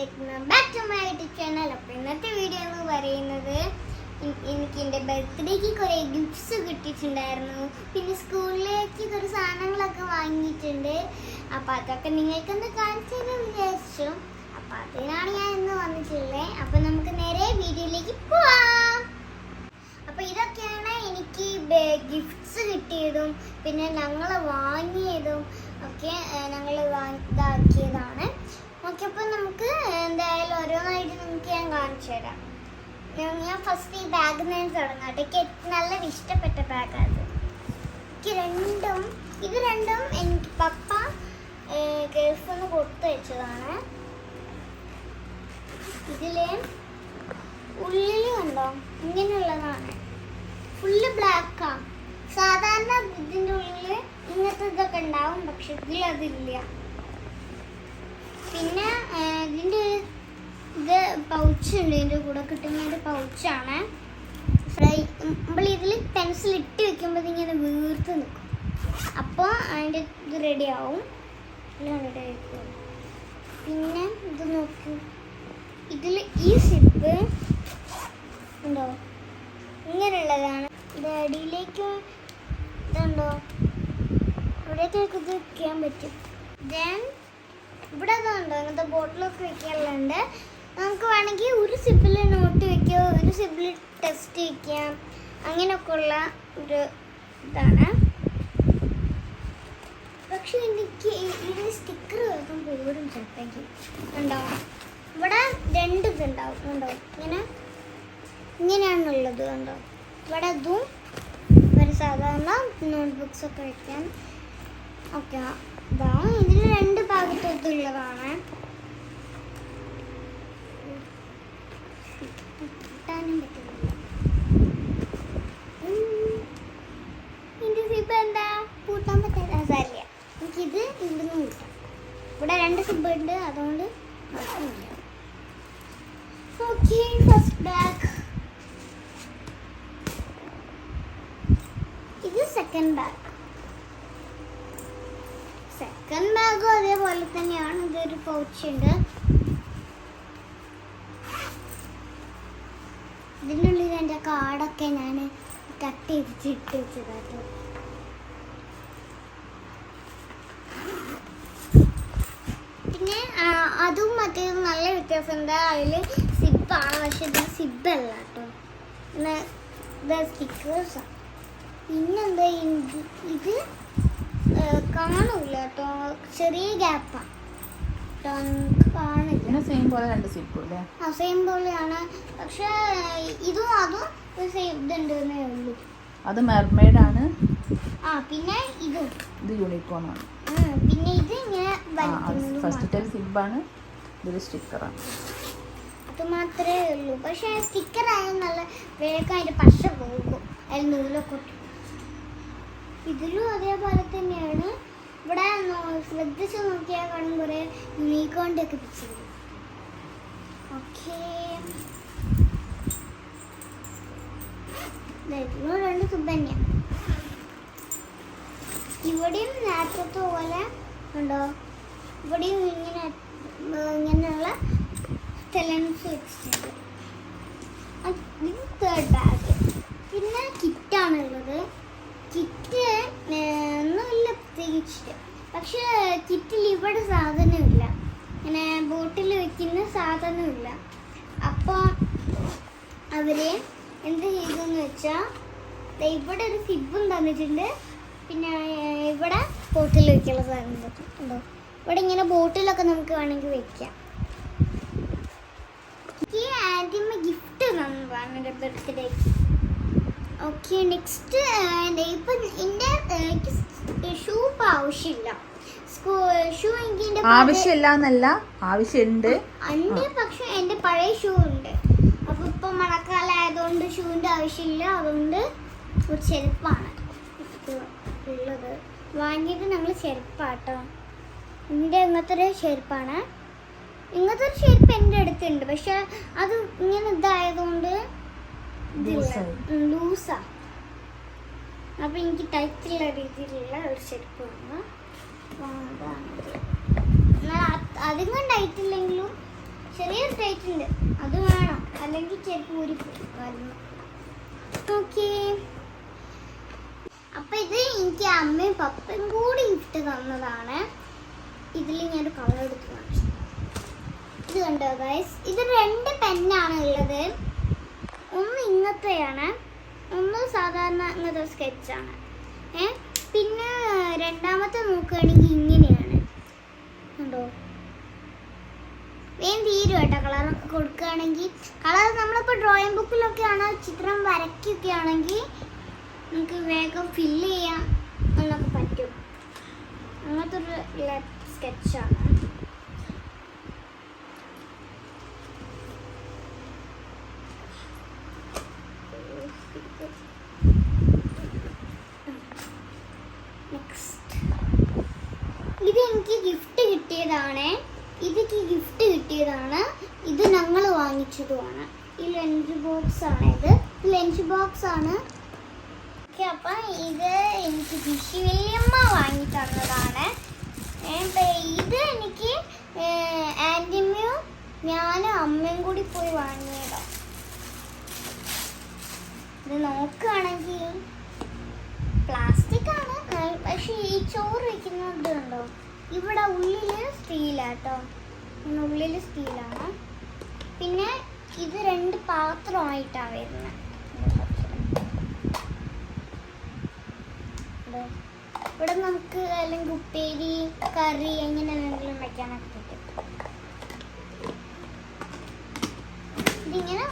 Back to my YouTube channel. അപ്പോൾ ഇന്നത്തെ video എന്ന് പറയുന്നത് എനിക്ക് എൻ്റെ ബർത്ത്ഡേക്ക് കുറേ ഗിഫ്റ്റ്സ് കിട്ടിയിട്ടുണ്ടായിരുന്നു. പിന്നെ സ്കൂളിലേക്ക് കുറേ സാധനങ്ങളൊക്കെ വാങ്ങിയിട്ടുണ്ട്. അപ്പോൾ അതൊക്കെ നിങ്ങൾക്കൊന്ന് കാണിച്ചു തരാൻ വിചാരിച്ചു. അപ്പോൾ അതിനാണ് ഞാൻ ഇന്ന് വന്നിട്ടുള്ളത്. അപ്പോൾ നമുക്ക് നേരെ വീഡിയോയിലേക്ക് പോവാം. അപ്പോൾ ഇതൊക്കെയാണ് എനിക്ക് ഗിഫ്റ്റ്സ് കിട്ടിയതും പിന്നെ ഞങ്ങൾ വാങ്ങിയതും ഒക്കെ ഞങ്ങൾ ഇതാക്കിയതാണ്. ഓക്കെ, അപ്പോൾ നമുക്ക് എന്തായാലും ഓരോന്നായിട്ട് നിങ്ങൾക്ക് ഞാൻ കാണിച്ചു തരാം. ഞാൻ ഫസ്റ്റ് ഈ ബാഗിൽ നിന്ന് തുടങ്ങാട്ടെ. എനിക്ക് നല്ല ഇഷ്ടപ്പെട്ട ബാഗാണ്. ഇത് രണ്ടും എനിക്ക് പപ്പ ഗൾഫിൽ നിന്ന് കൊടുത്തു വെച്ചതാണ്. ഇതില് ഉള്ളിൽ കണ്ടോ ഇങ്ങനെയുള്ളതാണ്. ഫുള്ള് ബ്ലാക്കാ. സാധാരണ ഇതിൻ്റെ ഉള്ളിൽ ഇങ്ങനത്തെ ഇതൊക്കെ ഉണ്ടാവും, പക്ഷെ ഇതിൽ അതില്ല. പിന്നെ ഇതിൻ്റെ ഇത് പൗച്ചുണ്ട്. ഇതിൻ്റെ കൂടെ കിട്ടുന്ന ഒരു പൗച്ചാണ്. നമ്മൾ ഇതിൽ പെൻസിൽ ഇട്ട് വെക്കുമ്പോൾ ഇതിങ്ങനെ വീർത്ത് നിൽക്കും. അപ്പോൾ അതിൻ്റെ ഇത് റെഡിയാവും. പിന്നെ ഇത് നോക്കൂ, ഇതിൽ ഈ സിപ്പ് ഉണ്ടോ ഇങ്ങനെയുള്ളതാണ്. ഇത് അടിയിലേക്ക് ഇതുണ്ടോ ഇവിടേക്കൊക്കെ ഇത് വെക്കാൻ പറ്റും. ദെൻ ഇവിടെ അതുണ്ടോ ഇങ്ങനത്തെ ബോട്ടിലൊക്കെ വെക്കാറുണ്ട്. നമുക്ക് വേണമെങ്കിൽ ഒരു സിബിൽ നോട്ട് വയ്ക്കുക, ഒരു സിബിൽ ടെസ്റ്റ് വയ്ക്കാം, അങ്ങനെയൊക്കെ ഉള്ള ഒരു ഇതാണ്. പക്ഷെ എനിക്ക് ഇതിൽ സ്റ്റിക്കർ വെക്കാൻ പോലും ചിലപ്പോൾ ഉണ്ടാവും. ഇവിടെ രണ്ട് ഇതുണ്ടാവും ഉണ്ടോ ഇങ്ങനെയാണുള്ളത് കണ്ടോ. ഇവിടെ അതും ഒരു സാധാരണ നോട്ട്ബുക്സൊക്കെ വയ്ക്കാൻ. ഓക്കെ, ഇതാണ് ഇതിൽ രണ്ട് ഭാഗത്തുള്ളതാണ്. കിട്ടാനും പറ്റുന്നില്ല. ഇതിൻ്റെ സിബ് എന്താ കൂട്ടാൻ പറ്റാത്ത സാരില്ല. എനിക്കിത് ഇവിടുന്ന് കൂട്ടാം. ഇവിടെ രണ്ട് സിബ് ഉണ്ട്, അതുകൊണ്ട് കുഴപ്പമില്ല. Okay, first bag. ഇത് സെക്കൻഡ് ബാഗ്. സെക്കൻഡ് ബാഗും അതേപോലെ തന്നെയാണ്. ഇതൊരു പൗച്ചുണ്ട്. ഇതിൻ്റെ ഉള്ളിൽ എൻ്റെ കാർഡൊക്കെ ഞാൻ കട്ട് ചെയ്തിട്ട് വെച്ചതാട്ടോ. പിന്നെ അതും മറ്റേതും നല്ല വ്യത്യാസം. എന്താ അതിൽ സിബാണ്, പക്ഷെ ഇത് സിബല്ല കേട്ടോ. പിന്നെ ഇത് സ്റ്റിക്കേഴ്സാണ്. പിന്നെന്താ ഇത് കാണൂല കേട്ടോ, ചെറിയ ഗ്യാപ്പാണ് കാണില്ല. സെയിം പോലെ രണ്ട് സിപ്പ് അല്ലേ? ആ സെയിം പോലെയാണ്, പക്ഷെ ഇതും അതും ഇതുണ്ട് ഉള്ളൂ. അത് മെർമെയ്ഡ് ആണ്. പിന്നെ ഇത് യൂണിക്കോൺ ആണ്. പിന്നെ ഇത് ഇങ്ങനെ ഫസ്റ്റ് സിബാണ്, ഇതൊരു സ്റ്റിക്കറാണ്. അത് മാത്രമേ ഉള്ളൂ. പക്ഷെ സ്റ്റിക്കർ ആയാലും നല്ല വേഗം അതിൻ്റെ പശ പോകും, അതിൽ നൂലൊക്കെ. ഇതിലും അതേപോലെ തന്നെയാണ്. ഇവിടെ ശ്രദ്ധിച്ച് നോക്കിയാൽ കാണും കുറേ യൂണിക്കോണിൻ്റെ ഒക്കെ പിക്ചർ. ഓക്കെ, ഇതിലും രണ്ട് സുബ് തന്നെയാണ്. ഇവിടെയും നേരത്തെ പോലെ ഉണ്ടോ, ഇവിടെയും ഇങ്ങനെയുള്ള ടെലൻസ് വെച്ചിട്ടുണ്ട്. ഇത് തേർഡ് ബാഗ്. പിന്നെ കിറ്റാണുള്ളത്. കിറ്റ് ഒന്നുമില്ല പ്രത്യേകിച്ചിട്ട്, പക്ഷെ കിറ്റിൽ ഇവിടെ സാധനമില്ല, ഇങ്ങനെ ബോട്ടിൽ വെക്കുന്ന സാധനമില്ല. അപ്പോൾ അവർ എന്ത് ചെയ്തെന്ന് വെച്ചാൽ ഇവിടെ ഒരു സിബും തന്നിട്ടുണ്ട്. പിന്നെ ഇവിടെ ബോട്ടിൽ വെക്കാനുള്ള സാധനം ഉണ്ടോ. ഇവിടെ ഇങ്ങനെ ബോട്ടിലൊക്കെ നമുക്ക് വേണമെങ്കിൽ വെക്കാം. എനിക്ക് ആദ്യമേ ഗിഫ്റ്റ് തന്നതാണ് എൻ്റെ ബർത്ത്ഡേക്ക്. ഓക്കെ, നെക്സ്റ്റ് ഇപ്പം എൻ്റെ ഷൂ ഇപ്പം ആവശ്യമില്ല. ഷൂ എനിക്ക് ആവശ്യമില്ല എന്നല്ല, ആവശ്യമുണ്ട്. പക്ഷെ എൻ്റെ പഴയ ഷൂ ഉണ്ട്. അപ്പോൾ ഇപ്പം മഴക്കാലം ആയതുകൊണ്ട് ഷൂവിൻ്റെ ആവശ്യമില്ല. അതുകൊണ്ട് ഒരു ചെരുപ്പാണ് ഉള്ളത്. വാങ്ങിയത് ഞങ്ങൾ ചെരുപ്പാട്ടോ. എൻ്റെ ഇങ്ങനത്തെ ഒരു ചെരുപ്പാണ്. ഇങ്ങനത്തെ ഒരു ചെരുപ്പ് എൻ്റെ അടുത്തുണ്ട്, പക്ഷെ അത് ഇങ്ങനെ ഇതായതുകൊണ്ട് ലൂസാ. അപ്പൊ എനിക്ക് ടൈറ്റുള്ള രീതിയിലുള്ള ഒരു ചെരുപ്പ് വേണം. അധികം ടൈറ്റില്ലെങ്കിലും അല്ലെങ്കിൽ ചെരുപ്പ് ഊരി പോകാമായിരുന്നു. ഓക്കെ, അപ്പൊ ഇത് എനിക്ക് അമ്മയും പപ്പയും കൂടി ഗിഫ്റ്റ് തന്നതാണ്. ഇതിൽ ഞാനൊരു കളർ എടുത്ത് കാണിച്ചു. ഇത് കണ്ടോ ഗൈസ്, ഇത് 2 പെന്നാണ് ഉള്ളത്. ഒന്ന് ഇങ്ങനത്തെയാണ്, ഒന്ന് സാധാരണ ഇങ്ങനത്തെ സ്കെച്ചാണ്. പിന്നെ രണ്ടാമത്തെ നോക്കുകയാണെങ്കിൽ ഇങ്ങനെയാണ്. കണ്ടോ, വേഗം തീരും കേട്ടോ കളർ കൊടുക്കുകയാണെങ്കിൽ. കളർ നമ്മളിപ്പോൾ ഡ്രോയിങ് ബുക്കിലൊക്കെയാണ് ചിത്രം വരയ്ക്കുകയൊക്കെ ആണെങ്കിൽ നമുക്ക് വേഗം ഫില്ല് ചെയ്യാൻ എന്നൊക്കെ പറ്റും. അങ്ങനത്തെ ഒരു സ്കെച്ചാണ്. ഇത് എനിക്ക് ഗിഫ്റ്റ് കിട്ടിയതാണ്. ഇത് ഞങ്ങൾ വാങ്ങിച്ചതുമാണ്. ഈ ലഞ്ച് ബോക്സ് ആണ്. ഇത് ലഞ്ച് ബോക്സ് ആണ്. ഓക്കെ, അപ്പം ഇത് എനിക്ക് വിഷുവല്യമ്മ വാങ്ങി തന്നതാണ്. ഇത് എനിക്ക് ആൻറ്റിമ്മയും ഞാനും അമ്മയും കൂടി പോയി വാങ്ങിയതാണ്. ഇത് നോക്കുകയാണെങ്കിൽ പ്ലാസ്റ്റിക് ആണ്, പക്ഷെ ഈ ചോറ് വയ്ക്കുന്നത് കണ്ടോ, ഇവിടെ ഉള്ളിൽ സ്റ്റീലാട്ടോ. ഉള്ളിൽ സ്റ്റീലാണ്. പിന്നെ ഇത് 2 പാത്രമായിട്ടാണ് വരുന്നത്. ഇവിടെ നമുക്ക് അല്ലെങ്കിൽ ഉപ്പേരി, കറി എങ്ങനെ എന്തെങ്കിലും വയ്ക്കാനൊക്കെ പറ്റും. ഇതിങ്ങനെ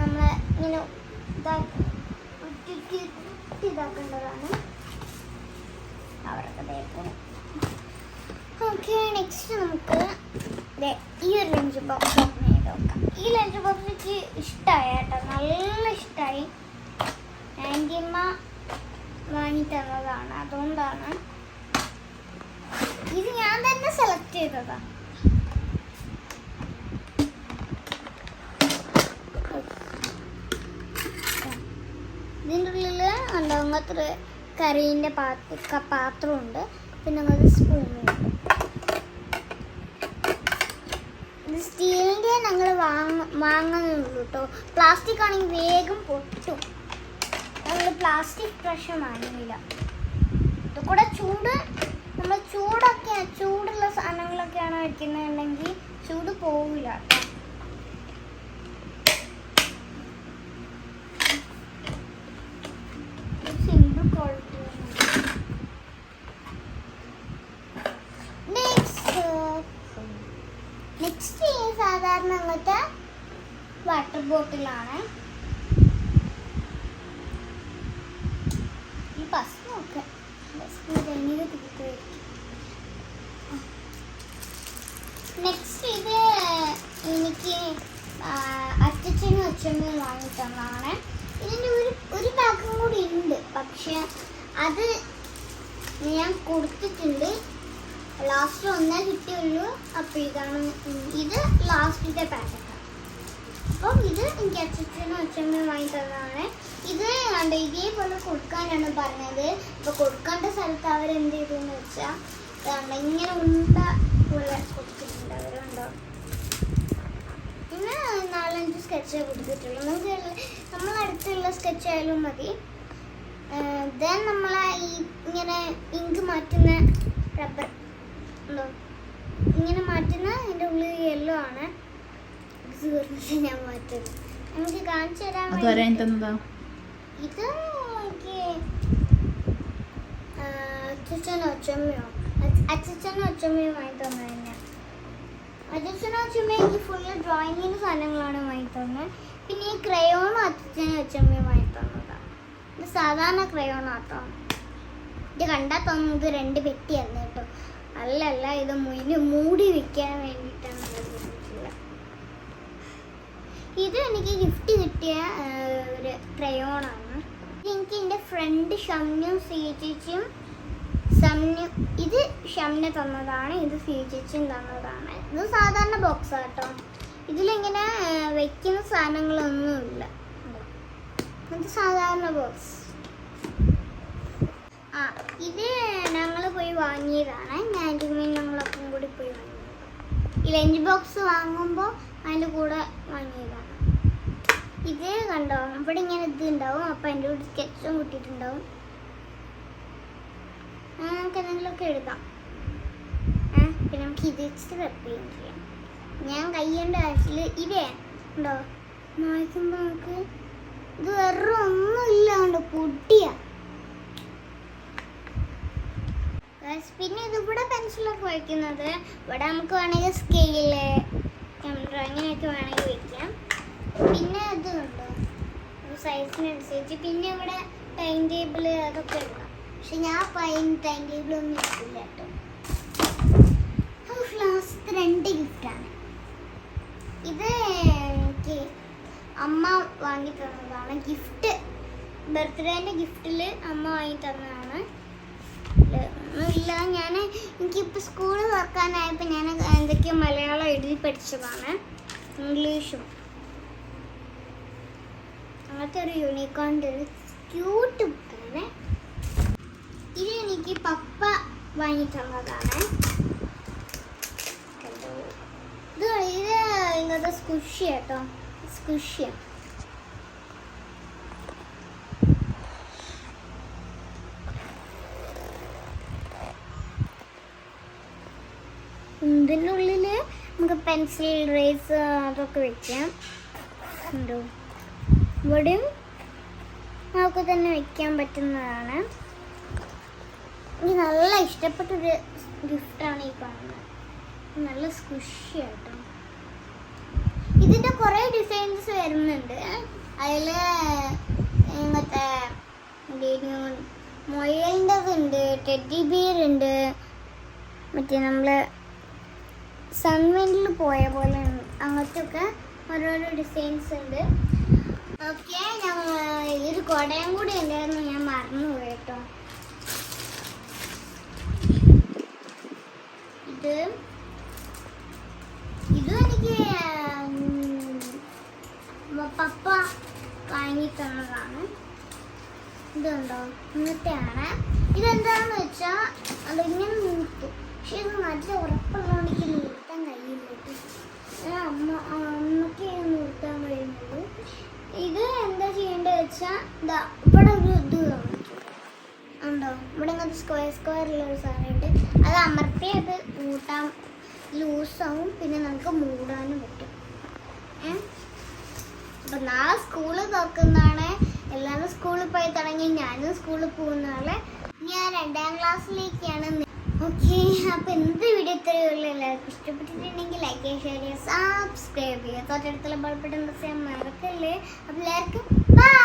നമ്മളെ ഇങ്ങനെ ഇതാക്കേണ്ടതാണ്. അവരൊക്കെ തേക്കണം. ഓക്കെ, നെക്സ്റ്റ് നമുക്ക് ഈ ഒരു ലഞ്ച് ബോക്സ് ഓപ്പൺ ചെയ്ത് നോക്കാം. ഈ ലഞ്ച് ബോക്സ് എനിക്ക് ഇഷ്ടമായി കേട്ടോ, നല്ല ഇഷ്ടമായി. ആൻറ്റിയമ്മ വാങ്ങി തന്നതാണ്, അതുകൊണ്ടാണ്. ഇത് ഞാൻ തന്നെ സെലക്ട് ചെയ്തതാണ്. ഇതിൻ്റെ ഉള്ളിൽ അങ്ങനത്തെ കറീൻ്റെ പാത്രമുണ്ട്. പിന്നെ അങ്ങനത്തെ സ്പൂണുണ്ട്. ഇത് സ്റ്റീലിൻ്റെ ഞങ്ങൾ വാങ്ങുന്നുള്ളൂ കേട്ടോ. പ്ലാസ്റ്റിക് ആണെങ്കിൽ വേഗം പൊട്ടും. ഞങ്ങൾ പ്ലാസ്റ്റിക് പ്രശ്നം വാങ്ങുന്നില്ല. ഇത് കൂടെ നമ്മൾ ചൂടുള്ള സാധനങ്ങളൊക്കെയാണ് വയ്ക്കുന്നുണ്ടെങ്കിൽ ചൂട് പോവില്ല കേട്ടോ. Simple quality. നെക്സ്റ്റ് സാധാരണ അങ്ങനത്തെ വാട്ടർ ബോട്ടിലാണ്. ഈ ബസ് നോക്കാം. നെക്സ്റ്റ് ഇത് എനിക്ക് അച്ഛനും അച്ഛനും വാങ്ങി തന്നതാണ്. ഇതിൻ്റെ ഒരു ഭാഗം കൂടി ഉണ്ട്, പക്ഷെ അത് ഞാൻ കൊടുത്തിട്ടുണ്ട്. ലാസ്റ്റ് ഒന്നേ കിട്ടിയുള്ളൂ. അപ്പോൾ ഇതാണ്, ഇത് ലാസ്റ്റത്തെ പാക്കറ്റാണ്. അപ്പം ഇത് എനിക്ക് അച്ഛനും അച്ഛനും വാങ്ങി തന്നതാണ്. ഇത് കണ്ട് ഇതേപോലെ കൊടുക്കാനാണ് പറഞ്ഞത്. അപ്പോൾ കൊടുക്കേണ്ട സ്ഥലത്ത് അവരെന്ത് ചെയ്തെന്ന് വെച്ചാൽ കണ്ട ഇങ്ങനെ ഉണ്ട പോലെ കൊടുത്തിട്ടുണ്ട്. അവരുണ്ടോ, പിന്നെ 4-5 സ്കെച്ച് കൊടുത്തിട്ടുള്ളൂ. നമുക്ക് നമ്മളടുത്തുള്ള സ്കെച്ച് ആയാലും മതി. ദെൻ നമ്മളെ ഈ ഇങ്ങനെ ഇങ്ക് മാറ്റുന്ന റബ്ബർ ഉണ്ടോ, ഇങ്ങനെ മാറ്റുന്ന അതിൻ്റെ ഉള്ളിൽ യെല്ലോ ആണ്. ഞാൻ മാറ്റുന്നത് നമുക്ക് കാണിച്ചു തരാൻ വേണ്ടി. ഇത് എനിക്ക് അച്ഛനോ അച്ഛമ്മയോ വാങ്ങി തന്നെ. അച്ഛനോ അച്ഛമ്മയോ എനിക്ക് ഫുള്ള് ഡ്രോയിങ്ങിൻ്റെ സാധനങ്ങളാണ് വാങ്ങി തന്നത്. പിന്നെ ഈ ക്രയോണും അച്ഛനും അച്ഛമ്മയും വാങ്ങി തന്നതാണ്. ഇത് സാധാരണ ക്രയോണാട്ടോ. ഇത് കണ്ടാൽ തോന്നുന്നത് 2 പെട്ടിയാണ് കേട്ടോ. അല്ലല്ല, ഇത് മൂടി വെക്കാൻ വേണ്ടിയിട്ടാണ് നിർമ്മിച്ചിട്ടുള്ളത്. ഇത് എനിക്ക് ഗിഫ്റ്റ് കിട്ടിയ ഒരു ക്രയോണാണ്. എനിക്ക് എൻ്റെ ഫ്രണ്ട് ഷംനും ചേച്ചിയും ഇത് ഷംന തന്നതാണ്. ഇത് ചേച്ചിയും തന്നതാണ്. ഇത് സാധാരണ ബോക്സ് ആട്ടോ. ഇതിലിങ്ങനെ വെക്കുന്ന സാധനങ്ങളൊന്നുമില്ല. ഇത് സാധാരണ ബോക്സ്. ഇത് ഞങ്ങൾ പോയി വാങ്ങിയതാണ്. ഞാനും ഞങ്ങളൊപ്പം കൂടി പോയി വാങ്ങിയതാണ്. ഈ ലഞ്ച് ബോക്സ് വാങ്ങുമ്പോൾ അതിൻ്റെ കൂടെ വാങ്ങിയതാണ്. ഇത് കണ്ടോ, ഇവിടെ ഇങ്ങനെ ഇത് ഉണ്ടാവും. അപ്പം എൻ്റെ കൂടെ സ്കെച്ചും കൂട്ടിയിട്ടുണ്ടാവും. നമുക്ക് എന്തെങ്കിലുമൊക്കെ എഴുതാം. പിന്നെ നമുക്ക് ഇത് വെച്ചിട്ട് റെപ്പിയും ചെയ്യാം. ഞാൻ കയ്യേണ്ട ആഴ്ചയിൽ ഇതേ ഉണ്ടോ വായിക്കുമ്പോൾ നമുക്ക് ഇത് വേറെ ഒന്നുമില്ല കണ്ടോ, പൊട്ടിയ. പിന്നെ ഇതിവിടെ പെൻസിലൊക്കെ വയ്ക്കുന്നത്. ഇവിടെ നമുക്ക് വേണമെങ്കിൽ സ്കെയില്, ക്യാമറ അങ്ങനെയൊക്കെ വേണമെങ്കിൽ വയ്ക്കാം. പിന്നെ ഇത് കണ്ടോ സൈസിനനുസരിച്ച്. പിന്നെ ഇവിടെ ടൈം ടേബിൾ അതൊക്കെ എടുക്കാം. പക്ഷെ ഞാൻ ടൈം ടേബിൾ ഒന്നും ഇട്ടില്ല കേട്ടോ. ലാസ്റ്റ് 2 ഗിഫ്റ്റാണ്. ഇത് എനിക്ക് അമ്മ വാങ്ങി തന്നതാണ്. ഗിഫ്റ്റ് ബർത്ത്ഡേൻ്റെ ഗിഫ്റ്റിൽ അമ്മ വാങ്ങി തന്നതാണ്. ഒന്നുമില്ല, എനിക്കിപ്പോൾ സ്കൂൾ തുറക്കാനായപ്പോൾ ഞാൻ എന്തൊക്കെയോ മലയാളം എഴുതി പഠിച്ചതാണ്, ഇംഗ്ലീഷും. അങ്ങനത്തെ ഒരു യൂണിക്കോണിൻ്റെ ഒരു ക്യൂട്ട് ബുക്കാണ്. ഇത് എനിക്ക് പപ്പ വാങ്ങി തന്നതാണ്. ഇത് ഇങ്ങനത്തെ സ്കുഷി കേട്ടോ, സ്കുഷി. ഇതിൻ്റെ ഉള്ളിൽ നമുക്ക് പെൻസിൽ, റേസ് അതൊക്കെ വെക്കാം. ഉണ്ടോ ഇവിടെയും നമുക്ക് തന്നെ വെക്കാൻ പറ്റുന്നതാണ്. എനിക്ക് നല്ല ഇഷ്ടപ്പെട്ടൊരു ഗിഫ്റ്റാണ് ഈ കാണുന്നത്. നല്ല സ്കുഷി ആട്ടോ. ഇതിൻ്റെ കുറേ ഡിസൈൻസ് വരുന്നുണ്ട്. അതിൽ ഇങ്ങനത്തെ മുയലിൻ്റെതുണ്ട്, ടെഡി ബിയർ ഉണ്ട്, മറ്റേ നമ്മൾ സൺവെൻറ്റിൽ പോയ പോലെ അങ്ങനത്തെ ഒക്കെ ഓരോരോ ഡിസൈൻസ് ഉണ്ട്. ഓക്കെ, ഒരു കുടയും കൂടി ഉണ്ടായിരുന്നു, ഞാൻ മറന്നുപോയി കേട്ടോ. ഇതും എനിക്ക് പപ്പ വാങ്ങി തന്നതാണ്. ഇതുണ്ടോ ഇന്നത്തെയാണ്. ഇതെന്താണെന്ന് വെച്ചാൽ അതിങ്ങനെ നിർത്തും. പക്ഷെ ഇത് നല്ല ഉറപ്പുള്ളതുകൊണ്ട് എനിക്ക് നിർത്താൻ കഴിയില്ല. അമ്മയ്ക്ക് നിർത്താൻ കഴിയുന്നത്. ഇത് എന്താ ചെയ്യേണ്ടത് വെച്ചാൽ ഇവിടെ ഒരു ഇത് ഉണ്ടോ, ഇവിടെ ഇങ്ങനത്തെ സ്ക്വയറുള്ളൊരു സാധനമുണ്ട്. അത് അമർത്തി അത് കൂട്ടാൻ ലൂസാവും. പിന്നെ നമുക്ക് മൂടാനും പറ്റും. അപ്പം നാളെ സ്കൂള് തുറക്കുന്നതാണ്. എല്ലാവരും സ്കൂളിൽ പോയി തുടങ്ങി. ഞാനും സ്കൂളിൽ പോകുന്നതാണ്. ഞാൻ 2ാം ക്ലാസ്സിലേക്കാണ്. ഓക്കെ, അപ്പോൾ ഇന്നത്തെ വീഡിയോ ഇത്രയേ ഉള്ളൂ. എല്ലാവർക്കും ഇഷ്ടപ്പെട്ടിട്ടുണ്ടെങ്കിൽ ലൈക്ക് ചെയ്യുക, ഷെയർ ചെയ്യുക, സബ്സ്ക്രൈബ് ചെയ്യുക. തൊട്ടടുത്തുള്ള ബെൽ ബട്ടൺ പ്രസ് ചെയ്യാൻ മറക്കല്ലേ. അപ്പോൾ എല്ലാവർക്കും ബൈ.